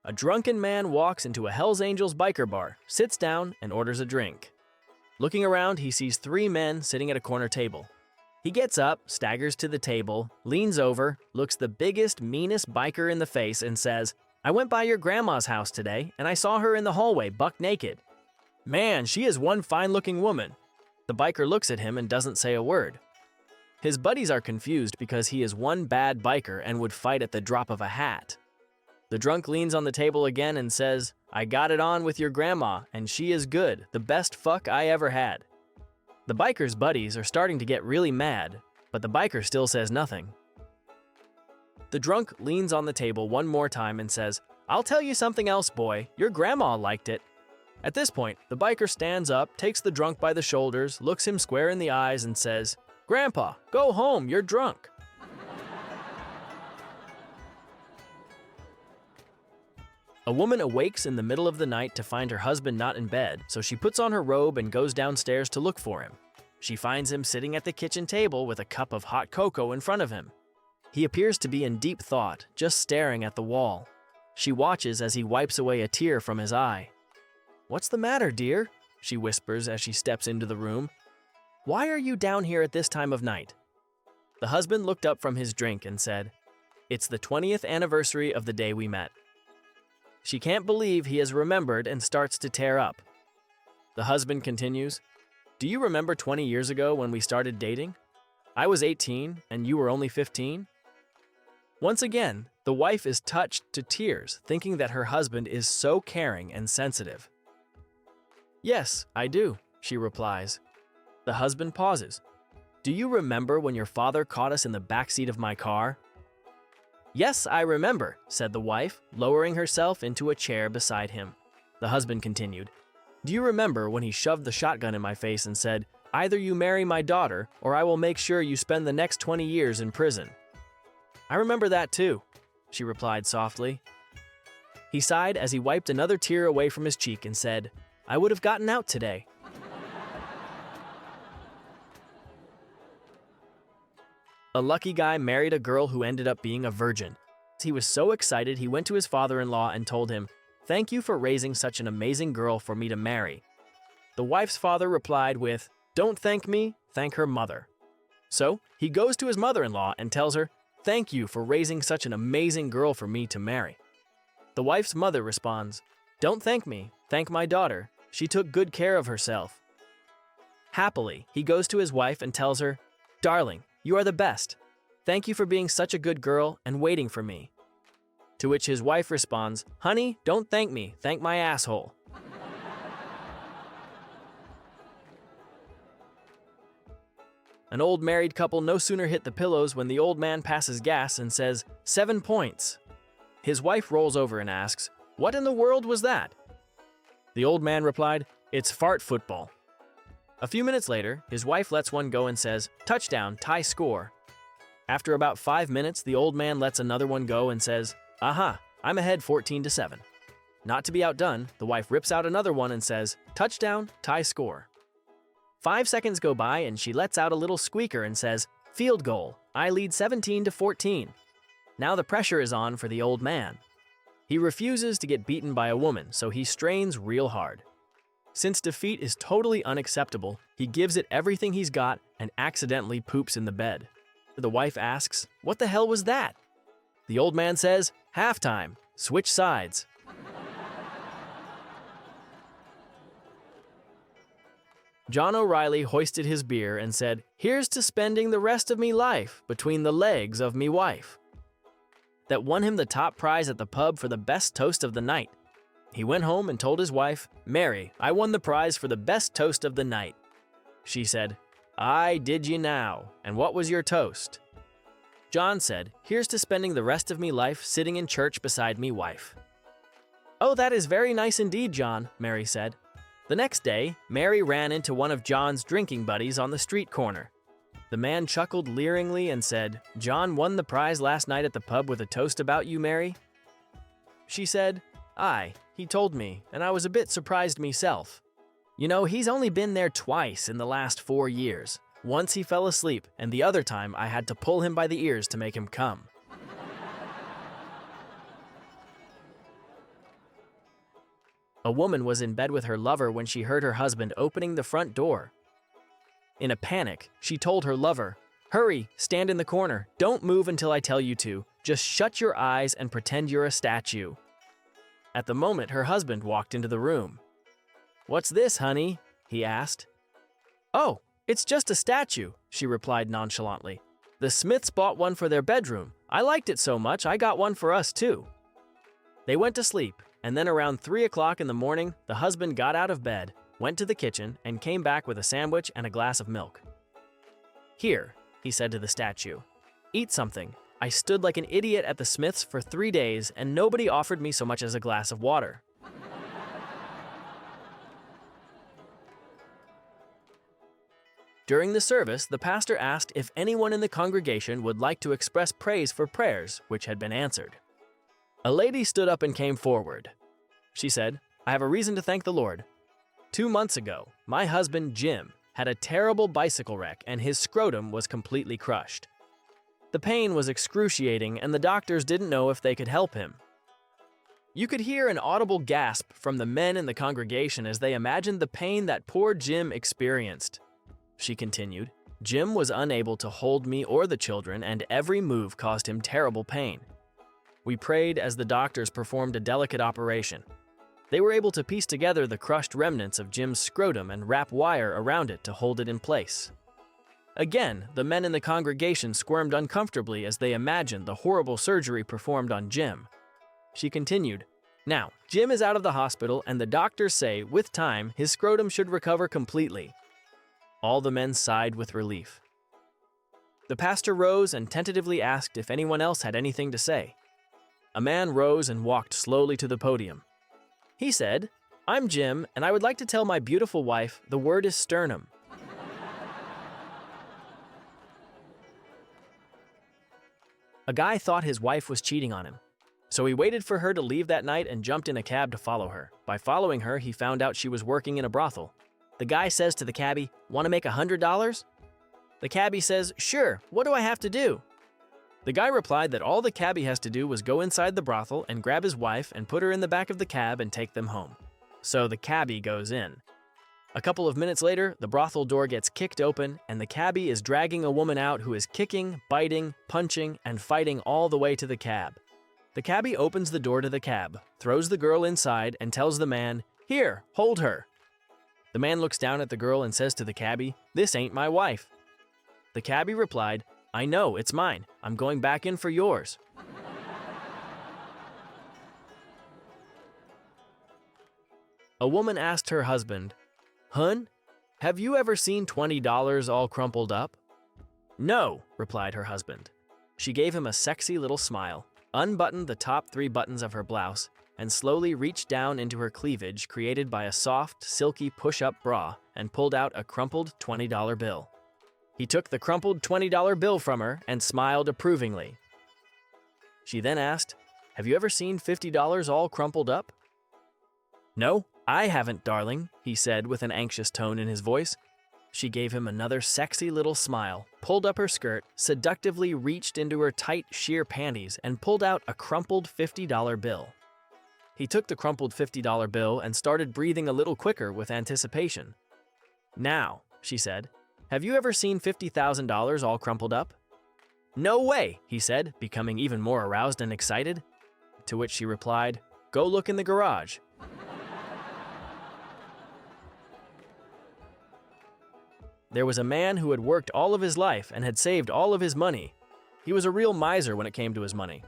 A drunken man walks into a Hells Angels biker bar, sits down, and orders a drink. Looking around, he sees 3 men sitting at a corner table. He gets up, staggers to the table, leans over, looks the biggest, meanest biker in the face, and says, "I went by your grandma's house today, and I saw her in the hallway, buck naked. Man, she is one fine-looking woman." The biker looks at him and doesn't say a word. His buddies are confused because he is one bad biker and would fight at the drop of a hat. The drunk leans on the table again and says, "I got it on with your grandma, and she is good, the best fuck I ever had." The biker's buddies are starting to get really mad, but the biker still says nothing. The drunk leans on the table one more time and says, "I'll tell you something else, boy, your grandma liked it." At this point, the biker stands up, takes the drunk by the shoulders, looks him square in the eyes, and says, "Grandpa, go home, you're drunk." A woman awakes in the middle of the night to find her husband not in bed, so she puts on her robe and goes downstairs to look for him. She finds him sitting at the kitchen table with a cup of hot cocoa in front of him. He appears to be in deep thought, just staring at the wall. She watches as he wipes away a tear from his eye. "What's the matter, dear?" she whispers as she steps into the room. "Why are you down here at this time of night?" The husband looked up from his drink and said, "It's the 20th anniversary of the day we met." She can't believe he has remembered and starts to tear up. The husband continues, "Do you remember 20 years ago when we started dating? I was 18 and you were only 15? Once again, the wife is touched to tears, thinking that her husband is so caring and sensitive. "Yes, I do," she replies. The husband pauses. "Do you remember when your father caught us in the backseat of my car?" "Yes, I remember," said the wife, lowering herself into a chair beside him. The husband continued, "Do you remember when he shoved the shotgun in my face and said, 'Either you marry my daughter, or I will make sure you spend the next 20 years in prison'?" "I remember that too," she replied softly. He sighed as he wiped another tear away from his cheek and said, "I would have gotten out today." A lucky guy married a girl who ended up being a virgin. He was so excited he went to his father-in-law and told him, "Thank you for raising such an amazing girl for me to marry." The wife's father replied with, "Don't thank me, thank her mother." So he goes to his mother-in-law and tells her, "Thank you for raising such an amazing girl for me to marry." The wife's mother responds, "Don't thank me, thank my daughter. She took good care of herself." Happily, he goes to his wife and tells her, "Darling, you are the best. Thank you for being such a good girl and waiting for me." To which his wife responds, "Honey, don't thank me, thank my asshole." An old married couple no sooner hit the pillows when the old man passes gas and says, 7 points. His wife rolls over and asks, "What in the world was that?" The old man replied, "It's fart football." A few minutes later, his wife lets one go and says, "Touchdown, tie score." After about 5 minutes, the old man lets another one go and says, "Aha, I'm ahead 14-7. Not to be outdone, the wife rips out another one and says, "Touchdown, tie score." 5 seconds go by and she lets out a little squeaker and says, "Field goal, I lead 17-14. Now the pressure is on for the old man. He refuses to get beaten by a woman, so he strains real hard. Since defeat is totally unacceptable, he gives it everything he's got and accidentally poops in the bed. The wife asks, "What the hell was that?" The old man says, "Halftime, switch sides." John O'Reilly hoisted his beer and said, "Here's to spending the rest of me life between the legs of me wife." That won him the top prize at the pub for the best toast of the night. He went home and told his wife, "Mary, I won the prize for the best toast of the night." She said, "Aye, did ye now, and what was your toast?" John said, "Here's to spending the rest of me life sitting in church beside me wife." "Oh, that is very nice indeed, John," Mary said. The next day, Mary ran into one of John's drinking buddies on the street corner. The man chuckled leeringly and said, "John won the prize last night at the pub with a toast about you, Mary?" She said, "Aye, he told me, and I was a bit surprised myself. You know, he's only been there twice in the last 4 years. Once he fell asleep, and the other time I had to pull him by the ears to make him come." A woman was in bed with her lover when she heard her husband opening the front door. In a panic, she told her lover, "Hurry, stand in the corner. Don't move until I tell you to. Just shut your eyes and pretend you're a statue." At the moment, her husband walked into the room. "What's this, honey?" he asked. "Oh, it's just a statue," she replied nonchalantly. "The Smiths bought one for their bedroom. I liked it so much, I got one for us too." They went to sleep, and then around 3 o'clock in the morning, the husband got out of bed, went to the kitchen, and came back with a sandwich and a glass of milk. "Here," he said to the statue, "eat something. I stood like an idiot at the Smiths for 3 days, and nobody offered me so much as a glass of water." During the service, the pastor asked if anyone in the congregation would like to express praise for prayers which had been answered. A lady stood up and came forward. She said, "I have a reason to thank the Lord. 2 months ago, my husband Jim had a terrible bicycle wreck and his scrotum was completely crushed. The pain was excruciating and the doctors didn't know if they could help him." You could hear an audible gasp from the men in the congregation as they imagined the pain that poor Jim experienced. She continued, "Jim was unable to hold me or the children, and every move caused him terrible pain. We prayed as the doctors performed a delicate operation. They were able to piece together the crushed remnants of Jim's scrotum and wrap wire around it to hold it in place." Again, the men in the congregation squirmed uncomfortably as they imagined the horrible surgery performed on Jim. She continued, "Now, Jim is out of the hospital, and the doctors say, with time, his scrotum should recover completely." All the men sighed with relief. The pastor rose and tentatively asked if anyone else had anything to say. A man rose and walked slowly to the podium. He said, "I'm Jim, and I would like to tell my beautiful wife the word is sternum." A guy thought his wife was cheating on him, so he waited for her to leave that night and jumped in a cab to follow her. By following her, he found out she was working in a brothel. The guy says to the cabbie, "Want to make $100?" The cabbie says, "Sure, what do I have to do?" The guy replied that all the cabbie has to do was go inside the brothel and grab his wife and put her in the back of the cab and take them home. So the cabbie goes in. A couple of minutes later, the brothel door gets kicked open and the cabbie is dragging a woman out who is kicking, biting, punching, and fighting all the way to the cab. The cabbie opens the door to the cab, throws the girl inside, and tells the man, "Here, hold her." The man looks down at the girl and says to the cabbie, "This ain't my wife." The cabbie replied, "I know, it's mine. I'm going back in for yours." A woman asked her husband, "Hun, have you ever seen $20 all crumpled up?" "No," replied her husband. She gave him a sexy little smile, unbuttoned the top 3 buttons of her blouse, and slowly reached down into her cleavage created by a soft, silky push-up bra and pulled out a crumpled $20 bill. He took the crumpled $20 bill from her and smiled approvingly. She then asked, "Have you ever seen $50 all crumpled up?" "No, I haven't, darling," he said with an anxious tone in his voice. She gave him another sexy little smile, pulled up her skirt, seductively reached into her tight, sheer panties, and pulled out a crumpled $50 bill. He took the crumpled $50 bill and started breathing a little quicker with anticipation. "Now," she said, "have you ever seen $50,000 all crumpled up?" "No way," he said, becoming even more aroused and excited. To which she replied, "Go look in the garage." There was a man who had worked all of his life and had saved all of his money. He was a real miser when it came to his money.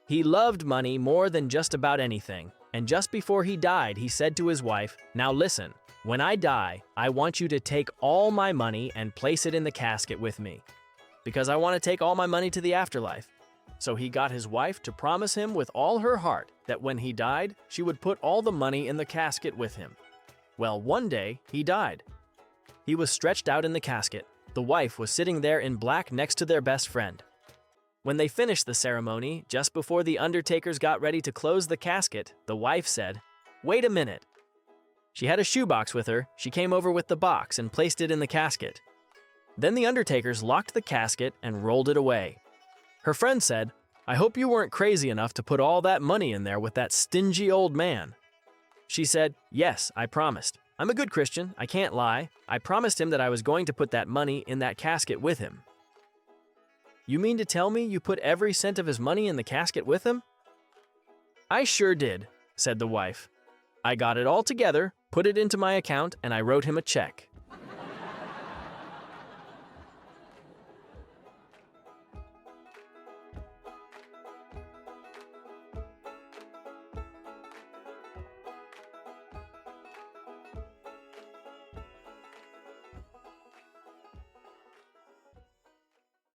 He loved money more than just about anything, and just before he died, he said to his wife, "Now listen, when I die, I want you to take all my money and place it in the casket with me, because I want to take all my money to the afterlife." So he got his wife to promise him with all her heart that when he died, she would put all the money in the casket with him. Well, one day, he died. He was stretched out in the casket. The wife was sitting there in black next to their best friend. When they finished the ceremony, just before the undertakers got ready to close the casket, the wife said, "Wait a minute." She had a shoebox with her. She came over with the box and placed it in the casket. Then the undertakers locked the casket and rolled it away. Her friend said, "I hope you weren't crazy enough to put all that money in there with that stingy old man." She said, "Yes, I promised. I'm a good Christian, I can't lie. I promised him that I was going to put that money in that casket with him." "You mean to tell me you put every cent of his money in the casket with him?" "I sure did," said the wife. "I got it all together, put it into my account, and I wrote him a check."